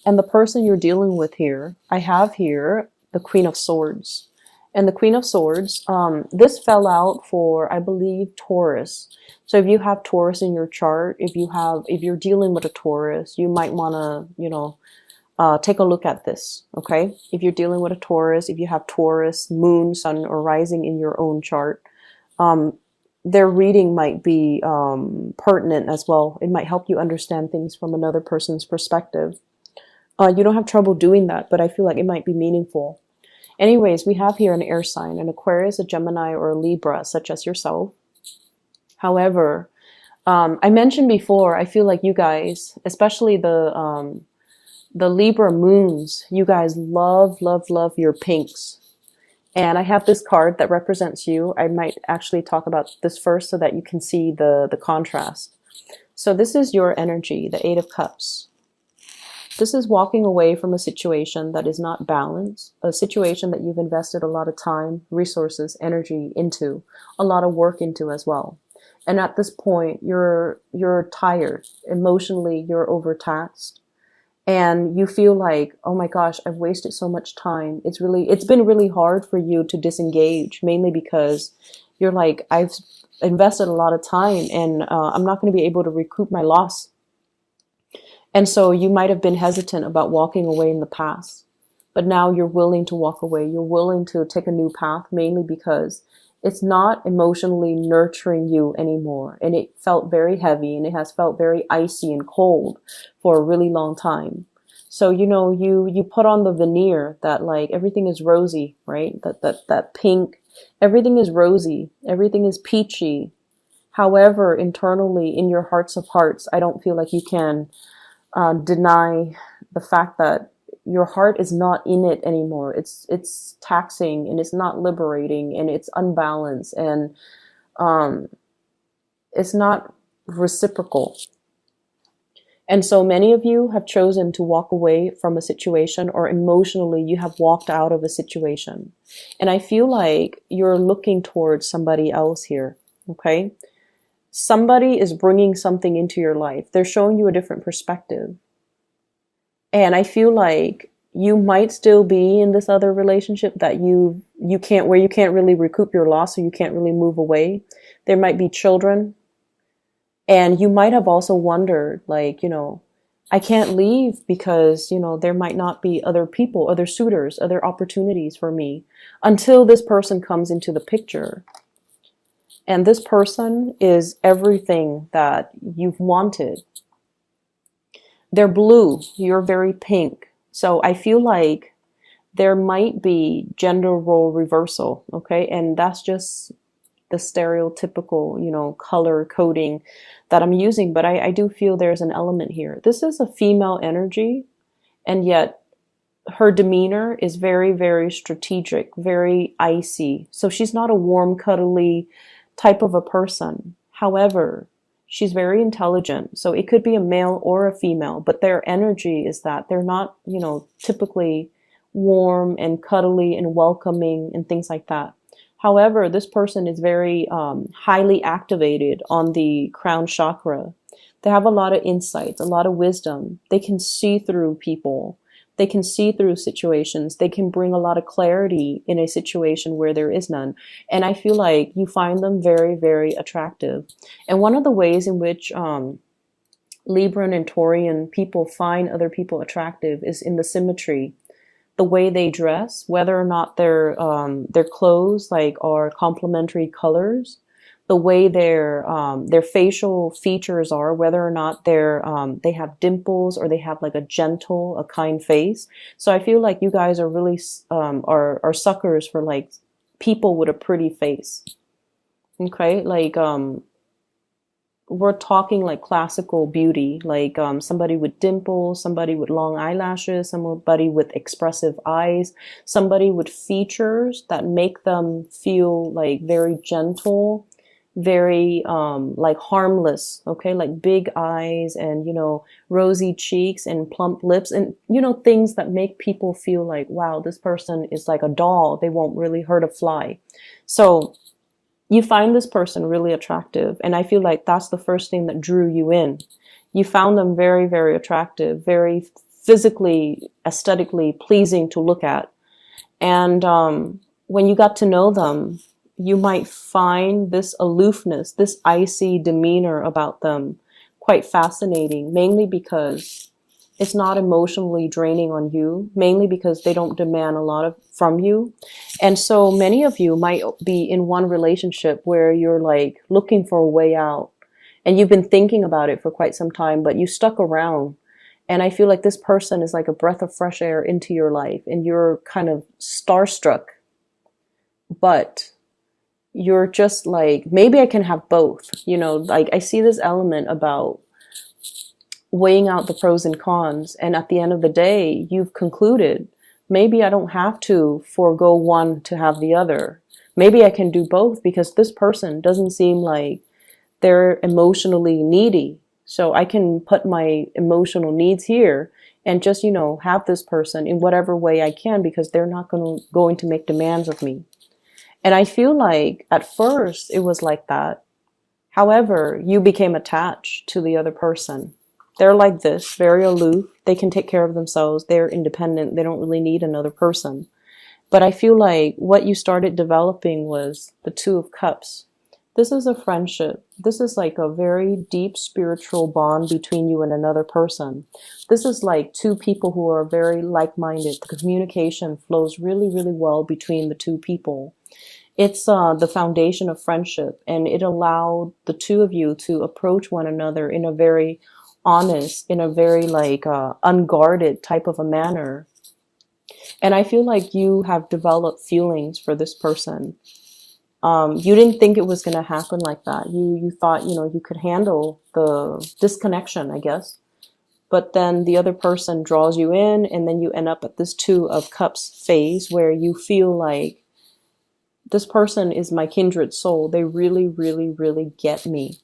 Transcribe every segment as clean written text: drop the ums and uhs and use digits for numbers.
And the person you're dealing with here, I have here the Queen of Swords. And the Queen of Swords, this fell out for, I believe, Taurus. So if you have Taurus in your chart, if you're dealing with a Taurus, you might want to, take a look at this, okay? If you're dealing with a Taurus, if you have Taurus, moon, sun, or rising in your own chart, their reading might be pertinent as well. It might help you understand things from another person's perspective. You don't have trouble doing that, but I feel like it might be meaningful. Anyways, we have here an air sign, an Aquarius, a Gemini, or a Libra, such as yourself. However, I mentioned before, I feel like you guys, especially the Libra moons, you guys love, love, love your pinks. And I have this card that represents you. I might actually talk about this first so that you can see the contrast. So this is your energy, the Eight of Cups. This is walking away from a situation that is not balanced, a situation that you've invested a lot of time, resources, energy into, a lot of work into as well. And at this point, you're tired. Emotionally, you're overtaxed. And you feel like, oh my gosh, I've wasted so much time. It's been really hard for you to disengage, mainly because you're like, I've invested a lot of time and I'm not going to be able to recoup my loss. And so you might have been hesitant about walking away in the past, but now you're willing to walk away. You're willing to take a new path, mainly because it's not emotionally nurturing you anymore. And it felt very heavy and it has felt very icy and cold for a really long time. So, you put on the veneer that like everything is rosy, right? That pink, everything is rosy. Everything is peachy. However, internally in your hearts of hearts, I don't feel like you can deny the fact that your heart is not in it anymore. It's taxing and it's not liberating and it's unbalanced and it's not reciprocal. And so many of you have chosen to walk away from a situation, or emotionally you have walked out of a situation. And I feel like you're looking towards somebody else here, okay? Somebody is bringing something into your life. They're showing you a different perspective. And I feel like you might still be in this other relationship that you can't really recoup your loss, so you can't really move away. There might be children. And you might have also wondered, like, I can't leave because, there might not be other people, other suitors, other opportunities for me until this person comes into the picture. And this person is everything that you've wanted. They're blue. You're very pink. So I feel like there might be gender role reversal. Okay. And that's just the stereotypical, color coding that I'm using. But I do feel there's an element here. This is a female energy. And yet her demeanor is very, very strategic, very icy. So she's not a warm, cuddly type of a person. However, she's very intelligent. So it could be a male or a female, but their energy is that they're not, typically warm and cuddly and welcoming and things like that. However, this person is very highly activated on the crown chakra. They have a lot of insights, a lot of wisdom. They can see through people. They can see through situations. They can bring a lot of clarity in a situation where there is none. And I feel like you find them very, very attractive. And one of the ways in which Libran and Taurian people find other people attractive is in the symmetry. The way they dress, whether or not their clothes are complementary colors, the way their facial features are, whether or not they have dimples or they have like a gentle, a kind face. So I feel like you guys are really are suckers for like people with a pretty face. Okay, like we're talking like classical beauty, like somebody with dimples, somebody with long eyelashes, somebody with expressive eyes, somebody with features that make them feel like very gentle, very like harmless, okay, like big eyes and rosy cheeks and plump lips and things that make people feel like, wow, this person is like a doll. They won't really hurt a fly. So you find this person really attractive, and I feel like that's the first thing that drew you in. You found them very, very attractive, very physically, aesthetically pleasing to look at. And when you got to know them, you might find this aloofness, this icy demeanor about them quite fascinating, mainly because it's not emotionally draining on you, mainly because they don't demand a lot of from you. And so many of you might be in one relationship where you're like looking for a way out, and you've been thinking about it for quite some time, but you stuck around. And I feel like this person is like a breath of fresh air into your life, and you're kind of starstruck, but you're just like, maybe I can have both. Like I see this element about weighing out the pros and cons. And at the end of the day, you've concluded, maybe I don't have to forego one to have the other. Maybe I can do both because this person doesn't seem like they're emotionally needy. So I can put my emotional needs here and just, have this person in whatever way I can, because they're not going to make demands of me. And I feel like at first it was like that. However, you became attached to the other person. They're like this, very aloof. They can take care of themselves. They're independent. They don't really need another person. But I feel like what you started developing was the Two of Cups. This is a friendship. This is like a very deep spiritual bond between you and another person. This is like two people who are very like-minded. The communication flows really, really well between the two people. It's the foundation of friendship, and it allowed the two of you to approach one another in a very honest, in a very like unguarded type of a manner. And I feel like you have developed feelings for this person. You didn't think it was going to happen like that. You thought, you could handle the disconnection, I guess. But then the other person draws you in, and then you end up at this Two of Cups phase where you feel like this person is my kindred soul. They really, really, really get me.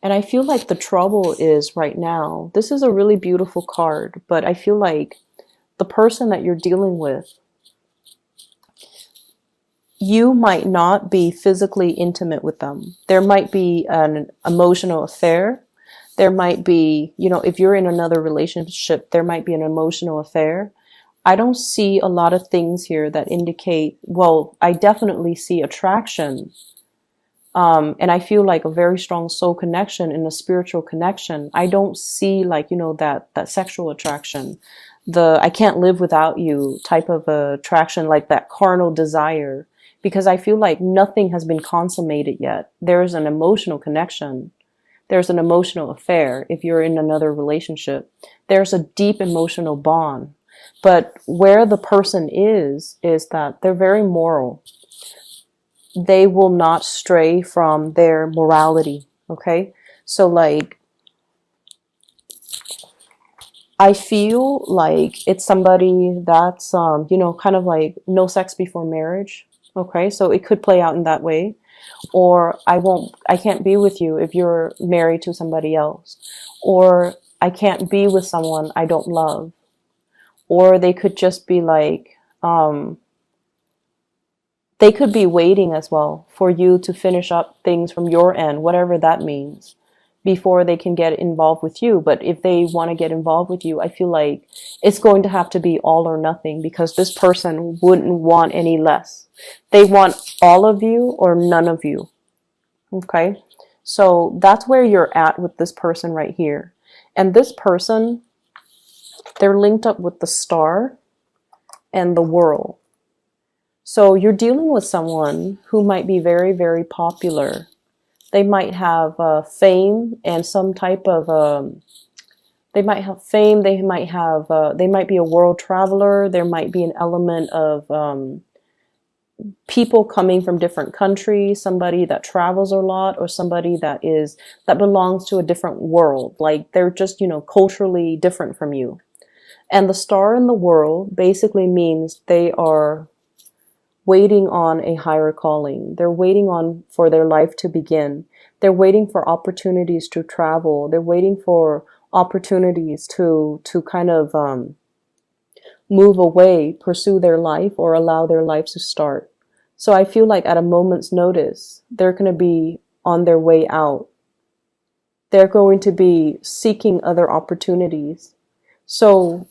And I feel like the trouble is right now, this is a really beautiful card, but I feel like the person that you're dealing with, you might not be physically intimate with them. There might be an emotional affair. There might be, if you're in another relationship, there might be an emotional affair. I don't see a lot of things here that indicate, well, I definitely see attraction. And I feel like a very strong soul connection and a spiritual connection. I don't see like, that sexual attraction, the I can't live without you type of attraction, like that carnal desire, because I feel like nothing has been consummated yet. There's an emotional connection. There's an emotional affair. If you're in another relationship, there's a deep emotional bond. But where the person is that they're very moral. They will not stray from their morality. Okay. So like, I feel like it's somebody that's, kind of like no sex before marriage. Okay. So it could play out in that way. Or I can't be with you if you're married to somebody else. Or I can't be with someone I don't love. Or they could just be like, they could be waiting as well for you to finish up things from your end, whatever that means, before they can get involved with you. But if they want to get involved with you, I feel like it's going to have to be all or nothing, because this person wouldn't want any less. They want all of you or none of you. Okay. So that's where you're at with this person right here. And this person, they're linked up with the Star and the World. So you're dealing with someone who might be very, very popular. They might have fame and some type of, they might have fame. They might have, they might be a world traveler. There might be an element of people coming from different countries, somebody that travels a lot, or somebody that belongs to a different world. Like they're just, culturally different from you. And the Star in the World basically means they are waiting on a higher calling. They're waiting for their life to begin. They're waiting for opportunities to travel. They're waiting for opportunities to kind of move away, pursue their life, or allow their lives to start. So I feel like at a moment's notice, they're going to be on their way out. They're going to be seeking other opportunities. So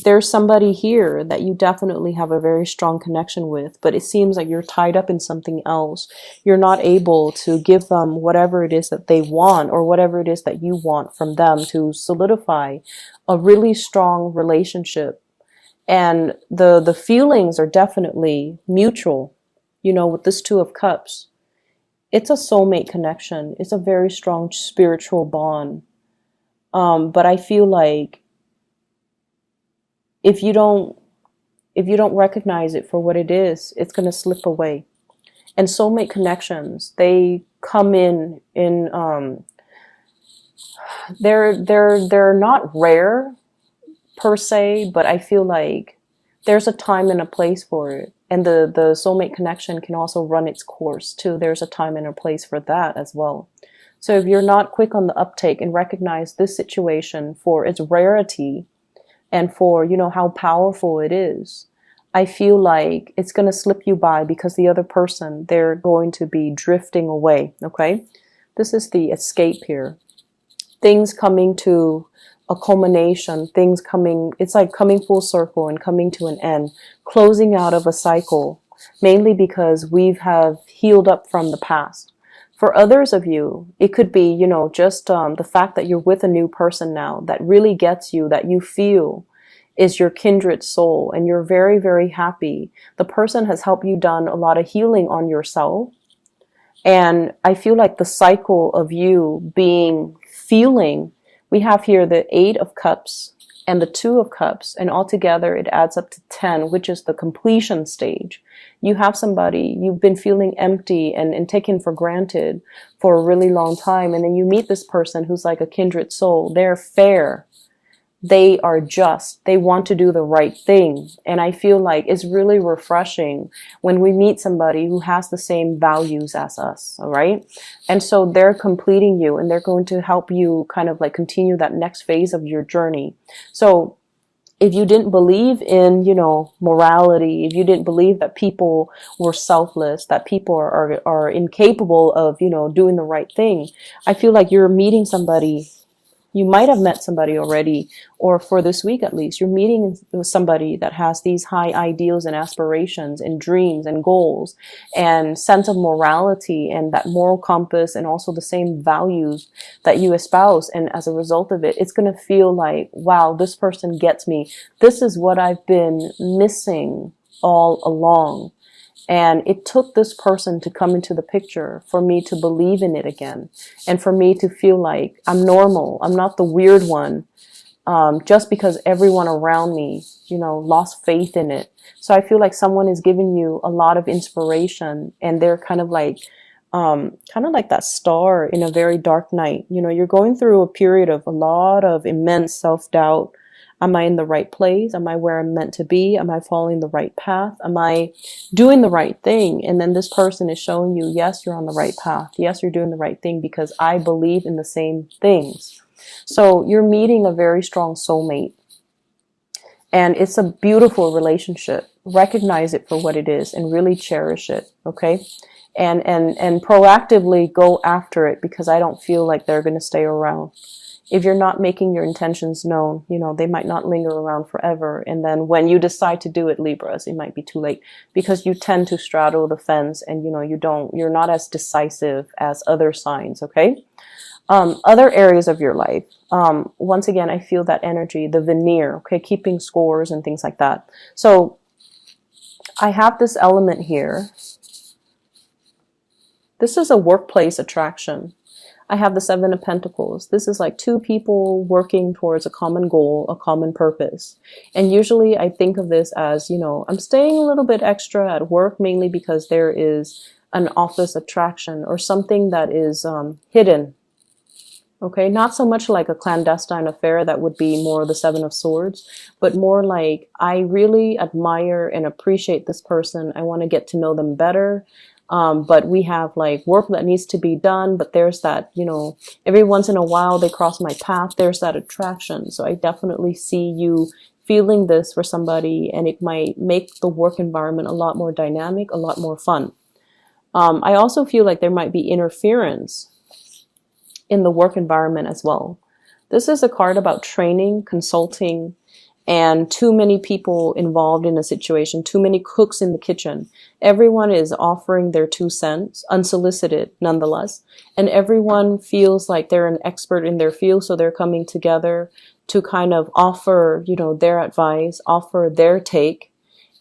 there's somebody here that you definitely have a very strong connection with, but it seems like you're tied up in something else. You're not able to give them whatever it is that they want or whatever it is that you want from them to solidify a really strong relationship. And the feelings are definitely mutual. You know, with this Two of Cups, it's a soulmate connection. It's a very strong spiritual bond. But I feel like if you don't recognize it for what it is, it's going to slip away. And soulmate connections, they come they're not rare per se, but I feel like there's a time and a place for it. And the soulmate connection can also run its course too. There's a time and a place for that as well. So if you're not quick on the uptake and recognize this situation for its rarity and for, you know, how powerful it is, I feel like it's going to slip you by because the other person, they're going to be drifting away. Okay. This is the escape here. Things coming to a culmination, things coming, it's like coming full circle and coming to an end, closing out of a cycle, mainly because we have healed up from the past. For others of you, it could be, you know, just the fact that you're with a new person now that really gets you, that you feel is your kindred soul, and you're very, very happy. The person has helped you done a lot of healing on yourself. And I feel like the cycle of you feeling, we have here the Eight of Cups and the Two of Cups, and altogether it adds up to 10, which is the completion stage. You have somebody, you've been feeling empty and taken for granted for a really long time, and then you meet this person who's like a kindred soul. They're fair. They are just, they want to do the right thing. And I feel like it's really refreshing when we meet somebody who has the same values as us. All right. And so they're completing you and they're going to help you kind of like continue that next phase of your journey. So if you didn't believe in, you know, morality, if you didn't believe that people were selfless, that people are incapable of, you know, doing the right thing, I feel like you're meeting somebody. You might have met somebody already, or for this week at least, you're meeting with somebody that has these high ideals and aspirations and dreams and goals and sense of morality and that moral compass and also the same values that you espouse. And as a result of it, it's going to feel like, wow, this person gets me. This is what I've been missing all along. And it took this person to come into the picture for me to believe in it again. And for me to feel like I'm normal. I'm not the weird one. Just because everyone around me, you know, lost faith in it. So I feel like someone is giving you a lot of inspiration, and they're kind of like that star in a very dark night. You know, you're going through a period of a lot of immense self-doubt. Am I in the right place? Am I where I'm meant to be? Am I following the right path? Am I doing the right thing? And then this person is showing you, yes, you're on the right path. Yes, you're doing the right thing because I believe in the same things. So you're meeting a very strong soulmate. And it's a beautiful relationship. Recognize it for what it is and really cherish it. Okay. And proactively go after it, because I don't feel like they're going to stay around. If you're not making your intentions known, you know, they might not linger around forever. And then when you decide to do it, Libras, it might be too late, because you tend to straddle the fence and, you know, you're not as decisive as other signs. Okay. Other areas of your life. Once again, I feel that energy, the veneer, okay, keeping scores and things like that. So I have this element here. This is a workplace attraction. I have the Seven of Pentacles. This is like two people working towards a common goal, a common purpose. And usually I think of this as, you know, I'm staying a little bit extra at work, mainly because there is an office attraction or something that is hidden. Okay, not so much like a clandestine affair, that would be more the Seven of Swords, but more like I really admire and appreciate this person. I want to get to know them better. But we have like work that needs to be done, but there's that, you know, every once in a while they cross my path. There's that attraction. So I definitely see you feeling this for somebody, and it might make the work environment a lot more dynamic, a lot more fun. I also feel like there might be interference in the work environment as well. This is a card about training, consulting, and too many people involved in a situation, too many cooks in the kitchen. Everyone is offering their 2 cents, unsolicited nonetheless, and everyone feels like they're an expert in their field, so they're coming together to kind of offer, their advice, offer their take,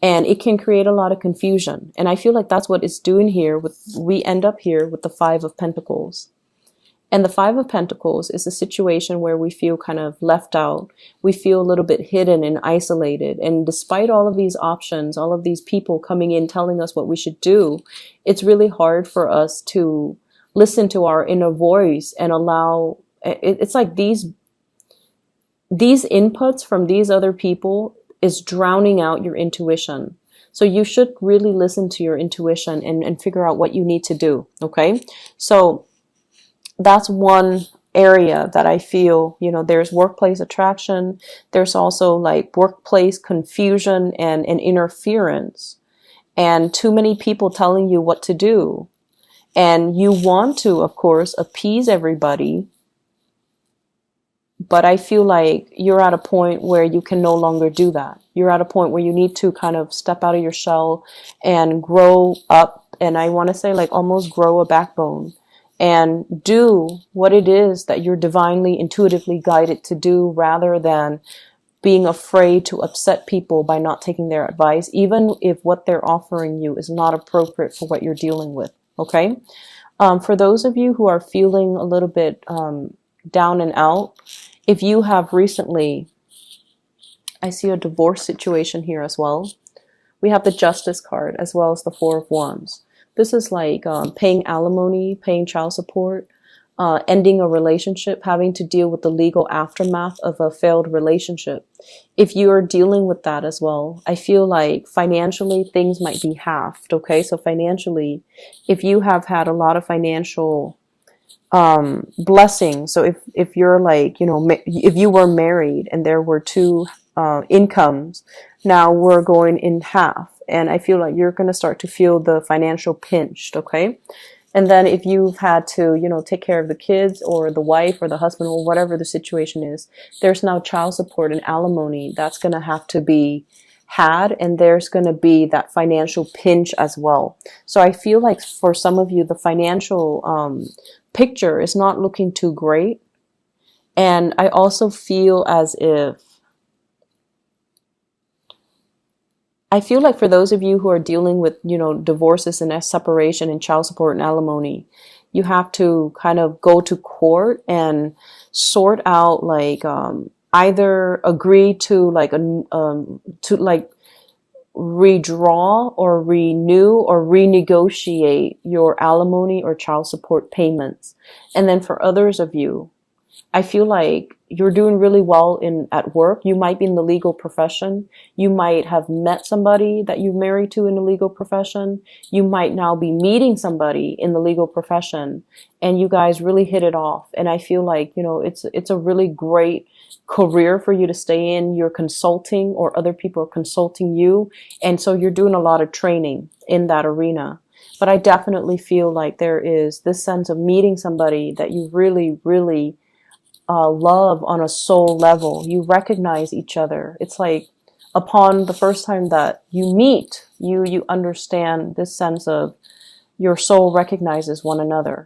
and it can create a lot of confusion. And I feel like that's what it's doing here. We end up here with the Five of Pentacles. And the Five of Pentacles is a situation where we feel kind of left out. We feel a little bit hidden and isolated. And despite all of these options, all of these people coming in telling us what we should do, it's really hard for us to listen to our inner voice and allow, it's like these inputs from these other people is drowning out your intuition. So you should really listen to your intuition and figure out what you need to do. Okay. So that's one area that I feel, there's workplace attraction. There's also like workplace confusion and interference, and too many people telling you what to do. And you want to, of course, appease everybody. But I feel like you're at a point where you can no longer do that. You're at a point where you need to kind of step out of your shell and grow up. And I want to say like almost grow a backbone and do what it is that you're divinely, intuitively guided to do, rather than being afraid to upset people by not taking their advice, even if what they're offering you is not appropriate for what you're dealing with. Okay? For those of you who are feeling a little bit down and out, if you have recently, I see a divorce situation here as well. We have the Justice card as well as the Four of Wands. This is like paying alimony, paying child support, ending a relationship, having to deal with the legal aftermath of a failed relationship. If you are dealing with that as well, I feel like financially things might be halved. Okay, so financially, if you have had a lot of financial blessings, so if you're like, if you were married and there were two incomes, now we're going in half. And I feel like you're going to start to feel the financial pinch, okay? And then if you've had to, take care of the kids or the wife or the husband or whatever the situation is, there's now child support and alimony that's going to have to be had, and there's going to be that financial pinch as well. So I feel like for some of you, the financial picture is not looking too great. And I also feel as if, I feel like for those of you who are dealing with, divorces and separation and child support and alimony, you have to kind of go to court and sort out like either agree to like redraw or renew or renegotiate your alimony or child support payments. And then for others of you, I feel like you're doing really well at work. You might be in the legal profession. You might have met somebody that you're married to in the legal profession. You might now be meeting somebody in the legal profession, and you guys really hit it off. And I feel like, it's a really great career for you to stay in. You're consulting, or other people are consulting you. And so you're doing a lot of training in that arena. But I definitely feel like there is this sense of meeting somebody that you really, really love on a soul level. You recognize each other. It's like upon the first time that you meet, you understand this sense of your soul recognizes one another.